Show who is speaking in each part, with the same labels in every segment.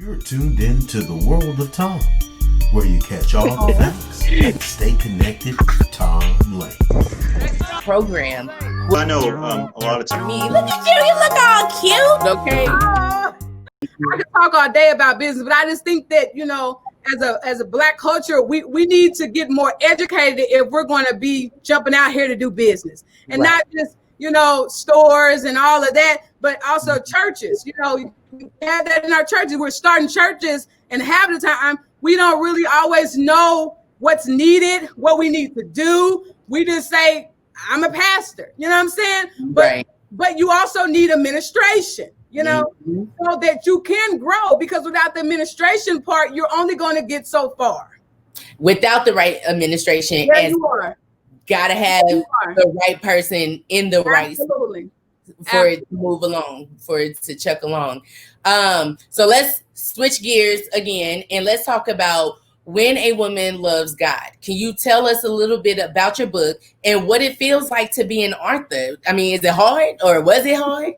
Speaker 1: You're tuned in to the world of Tom, where you catch all the facts and stay connected with Tom Lane.
Speaker 2: Program.
Speaker 3: I know a lot of times.
Speaker 2: Me, look at you. You look all cute. Okay.
Speaker 4: I could talk all day about business, but I just think that, you know, as a Black culture, we need to get more educated if we're going to be jumping out here to do business, and not just, you know, stores and all of that, but also churches. You know, we have that in our churches. We're starting churches, and half the time we don't really always know what's needed, what we need to do. We just say, I'm a pastor, you know what I'm saying? But you also need administration, you know, so that you can grow, because without the administration part, you're only going to get so far.
Speaker 2: Without the right administration, gotta have the right person in the right for it to move along, for it to chuck along. So let's switch gears again, and let's talk about When a Woman Loves God. Can you tell us a little bit about your book and what it feels like to be an author? I mean, is it hard, or was it hard?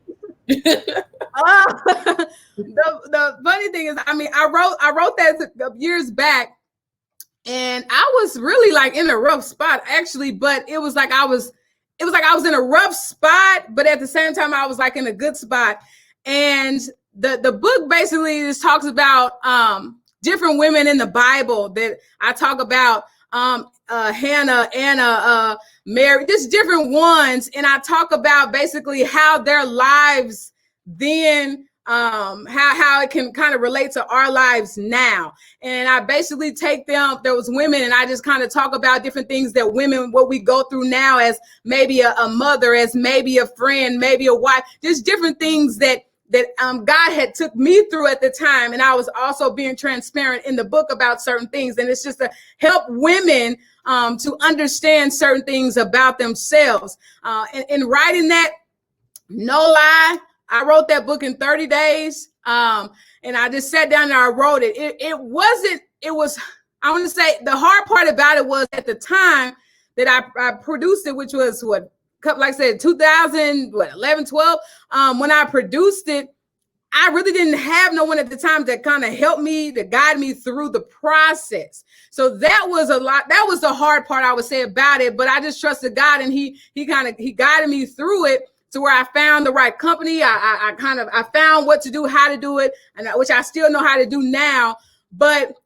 Speaker 4: The funny thing is, I mean, I wrote that years back, and I was really like in a rough spot, actually. But it was like I was in a rough spot, but at the same time, I was like in a good spot. And the book basically just talks about different women in the Bible that I talk about, Hannah, Anna, Mary, just different ones. And I talk about basically how their lives then, how it can kind of relate to our lives now. And I basically take them, those women, and I just kind of talk about different things that women, what we go through now as maybe a mother, as maybe a friend, maybe a wife, just different things that God had took me through at the time. And I was also being transparent in the book about certain things. And it's just to help women to understand certain things about themselves. In writing that, no lie, I wrote that book in 30 days. And I just sat down and I wrote it. I want to say the hard part about it was at the time that I produced it, which was like I said, 2011, 12, when I produced it, I really didn't have no one at the time that kind of helped me, to guide me through the process. So that was a lot. That was the hard part, I would say, about it. But I just trusted God, and he guided me through it to where I found the right company. I found what to do, how to do it, and which I still know how to do now.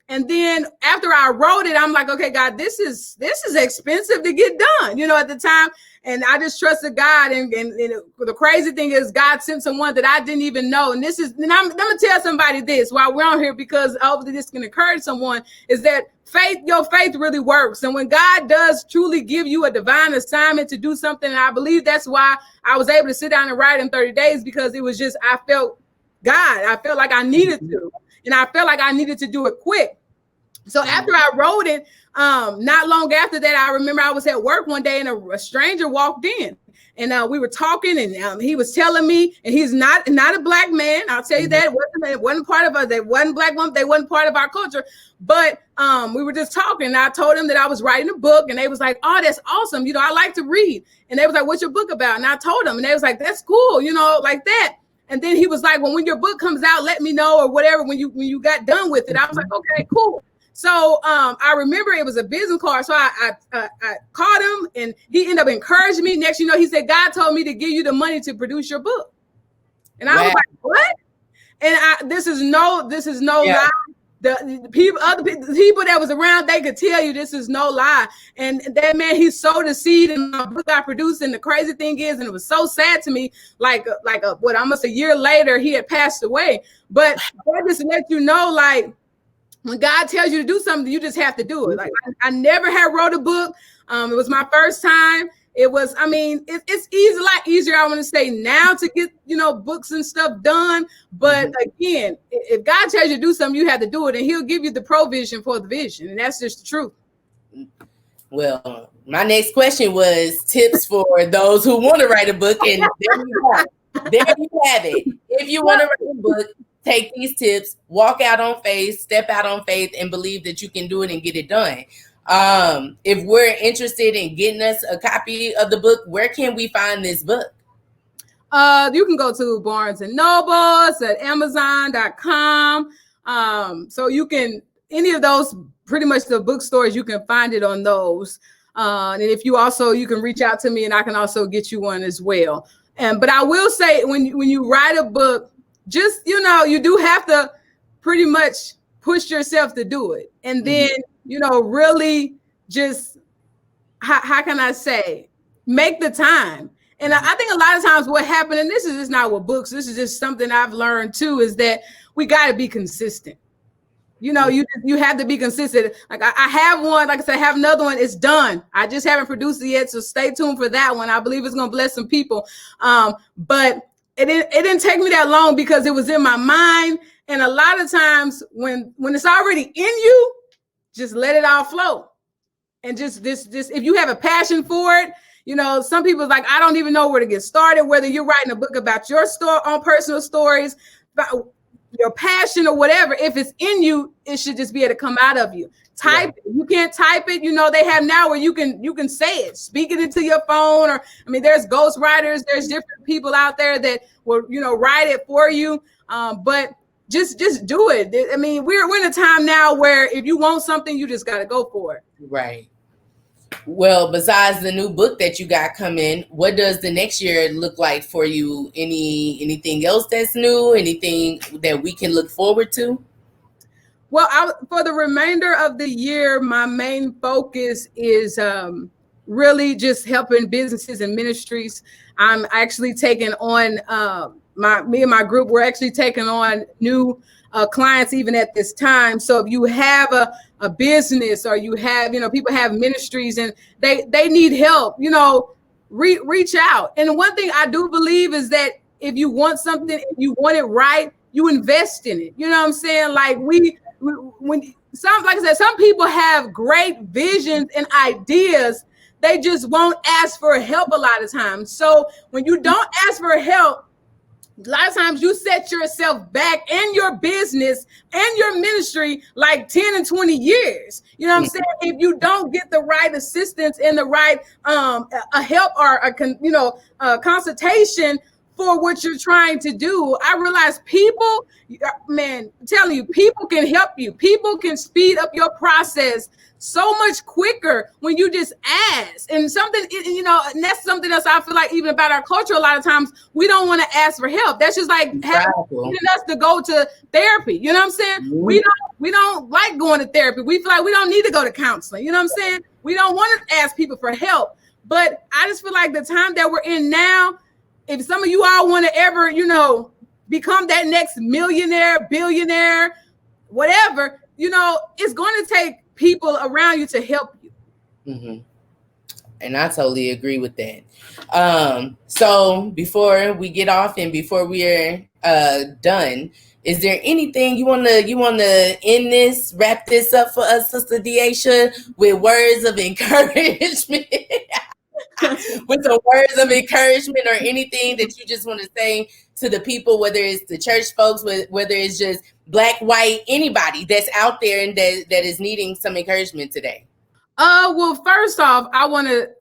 Speaker 4: And then after I wrote it, I'm like, okay, God, this is expensive to get done, you know, at the time. And I just trusted God. And the crazy thing is, God sent someone that I didn't even know. And I'm going to tell somebody this while we're on here, because hopefully this can encourage someone, is that your faith really works. And when God does truly give you a divine assignment to do something, and I believe that's why I was able to sit down and write in 30 days, because it was just, I felt God. I felt like I needed to. And I felt like I needed to do it quick. So after I wrote it, not long after that, I remember I was at work one day, and a stranger walked in, and we were talking, and he was telling me, and he's not a Black man. I'll tell you that. It wasn't part of us. They wasn't Black women. They wasn't part of our culture. But we were just talking, and I told him that I was writing a book, and they was like, "Oh, that's awesome. You know, I like to read." And they was like, "What's your book about?" And I told them, and they was like, "That's cool. You know, like that." And then he was like, "Well, when your book comes out, let me know," or whatever, when you got done with it. I was like, "Okay, cool." So I remember it was a business card. So I called him, and he ended up encouraging me. Next, you know, he said, "God told me to give you the money to produce your book." And I was like, "What?" And this is no lie. The people that was around, they could tell you this is no lie. And that man, he sowed a seed in my book I produced. And the crazy thing is, and it was so sad to me, almost a year later, he had passed away. But that just let you know, like, when God tells you to do something, you just have to do it. Like, I never had wrote a book. It was my first time. It was, I mean, it's a lot easier, I want to say, now to get, you know, books and stuff done. But again, if God tells you to do something, you have to do it, and he'll give you the provision for the vision. And that's just the truth.
Speaker 2: Well, my next question was tips for those who want to write a book. And there you have it. If you want to write a book, take these tips, walk out on faith, step out on faith, and believe that you can do it and get it done. If we're interested in getting us a copy of the book, where can we find this book?
Speaker 4: You can go to Barnes and Nobles, at Amazon.com. So you can, any of those, pretty much the bookstores, you can find it on those. And if you also, you can reach out to me and I can also get you one as well. But I will say, when you write a book, just, you do have to pretty much push yourself to do it. And then, really just, how can I say, make the time. And I think a lot of times what happened, and this is just not with books, this is just something I've learned too, is that we got to be consistent. You have to be consistent. Like I have one, like I said, I have another one. It's done. I just haven't produced it yet, so stay tuned for that one. I believe it's going to bless some people. But it didn't take me that long because it was in my mind. And a lot of times when it's already in you, just let it all flow. And just if you have a passion for it, some people are like, I don't even know where to get started. Whether you're writing a book about your own personal stories, about your passion or whatever, if it's in you, it should just be able to come out of you. Type it. You can't type it. They have now where you can say it, speak it into your phone, or there's ghostwriters, there's different people out there that will write it for you. But just do it. We're in a time now where if you want something, you just got to go for it.
Speaker 2: Right. Well, besides the new book that you got coming, what does the next year look like for you? Anything else that's new? Anything that we can look forward to?
Speaker 4: Well, for the remainder of the year, my main focus is really just helping businesses and ministries. I'm actually taking on me and my group. We're actually taking on new clients even at this time. So if you have a business, or you have, people have ministries and they need help, reach out. And one thing I do believe is that if you want something, if you want it right, you invest in it. You know what I'm saying? Like like I said, some people have great visions and ideas. They just won't ask for help a lot of times. So when you don't ask for help, a lot of times you set yourself back and your business and your ministry like 10 and 20 years. You know what I'm saying? If you don't get the right assistance and the right a help or a consultation for what you're trying to do, I realize people, man, I'm telling you, people can help you. People can speed up your process so much quicker when you just ask. And and that's something else I feel like even about our culture, a lot of times we don't want to ask for help. That's just like having us to go to therapy. You know what I'm saying? Mm-hmm. We don't like going to therapy. We feel like we don't need to go to counseling. You know what I'm saying? We don't want to ask people for help. But I just feel like the time that we're in now, if some of you all want to ever, become that next millionaire, billionaire, whatever, it's going to take people around you to help you.
Speaker 2: Mm-hmm. And I totally agree with that. So before we get off and before we're done, is there anything you wanna end wrap this up for us, Sister Deashia, with words of encouragement? With some words of encouragement or anything that you just want to say to the people, whether it's the church folks, whether it's just Black, white, anybody that's out there and that is needing some encouragement today?
Speaker 4: Well, first off, I want to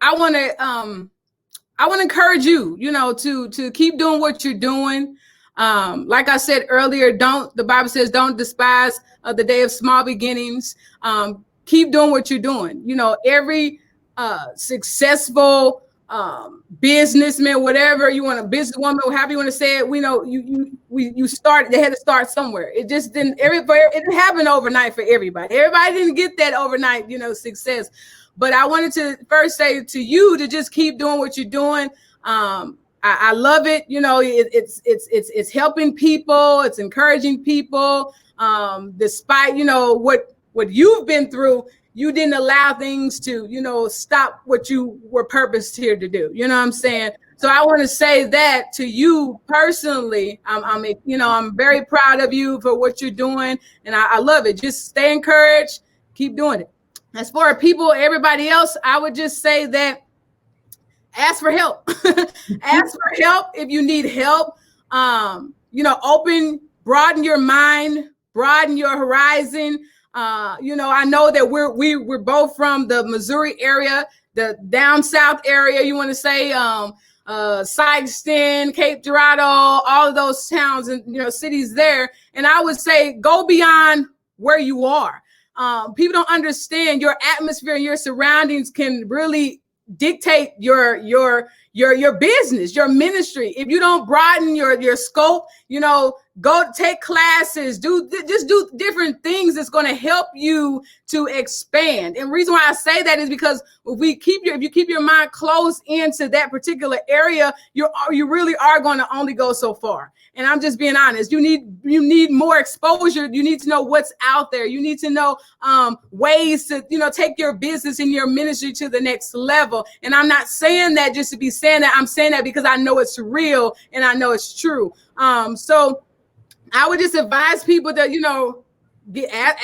Speaker 4: encourage you, to keep doing what you're doing. Like I said earlier, the Bible says, don't despise the day of small beginnings. Keep doing what you're doing. Every successful businessman, whatever you want, a businesswoman, however you want to say it, we know they had to start somewhere. It just didn't happen overnight for everybody. Everybody didn't get that overnight, success. But I wanted to first say to you to just keep doing what you're doing. I love it. It's helping people, it's encouraging people. Despite what you've been through, you didn't allow things to, stop what you were purposed here to do. You know what I'm saying? So I want to say that to you personally. I'm very proud of you for what you're doing, and I love it. Just stay encouraged, keep doing it. As for people, everybody else, I would just say that ask for help. Ask for help if you need help. Broaden your mind, broaden your horizon. I know that we're both from the Missouri area, the down south area, you want to say. Sikeston, Cape Girardeau, all of those towns and cities there. And I would say go beyond where you are. People don't understand your atmosphere and your surroundings can really dictate your business, your ministry. If you don't broaden your scope, go take classes, do different things that's going to help you to expand. And the reason why I say that is because if you keep your mind closed into that particular area, you really are going to only go so far. And I'm just being honest. You need more exposure. You need to know what's out there. You need to know ways to take your business and your ministry to the next level. And I'm not saying that just to be saying that. I'm saying that because I know it's real and I know it's true. So I would just advise people that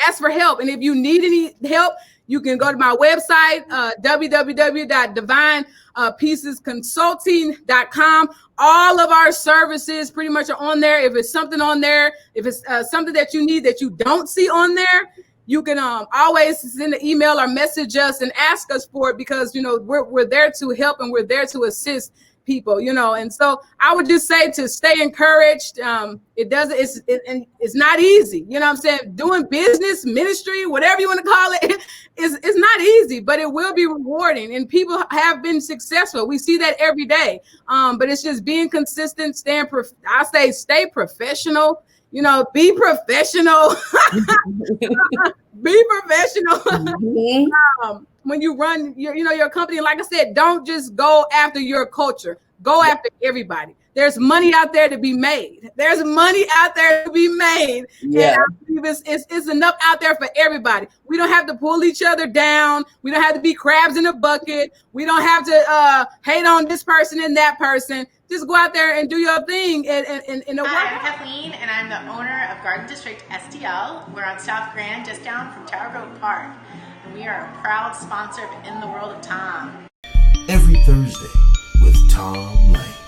Speaker 4: ask for help. And if you need any help, you can go to my website, www.divinepiecesconsulting.com. All of our services pretty much are on there. If it's something on there, if it's something that you need that you don't see on there, you can always send an email or message us and ask us for it because, we're there to help and we're there to assist people, and so I would just say to stay encouraged. It's not easy. What I'm saying? Doing business, ministry, whatever you want to call it, is not easy, but it will be rewarding. And people have been successful. We see that every day. But it's just being consistent, stay professional, be professional, be professional.
Speaker 2: Mm-hmm.
Speaker 4: When you run your company, like I said, don't just go after your culture. Go after everybody. There's money out there to be made. Yeah. And I believe it's enough out there for everybody. We don't have to pull each other down. We don't have to be crabs in a bucket. We don't have to hate on this person and that person. Just go out there and do your thing.
Speaker 5: Hi, I'm Kathleen, and I'm the owner of Garden District STL. We're on South Grand, just down from Tower Grove Park. And we are a proud sponsor of In the World of Tom.
Speaker 1: Every Thursday with Tom Lane.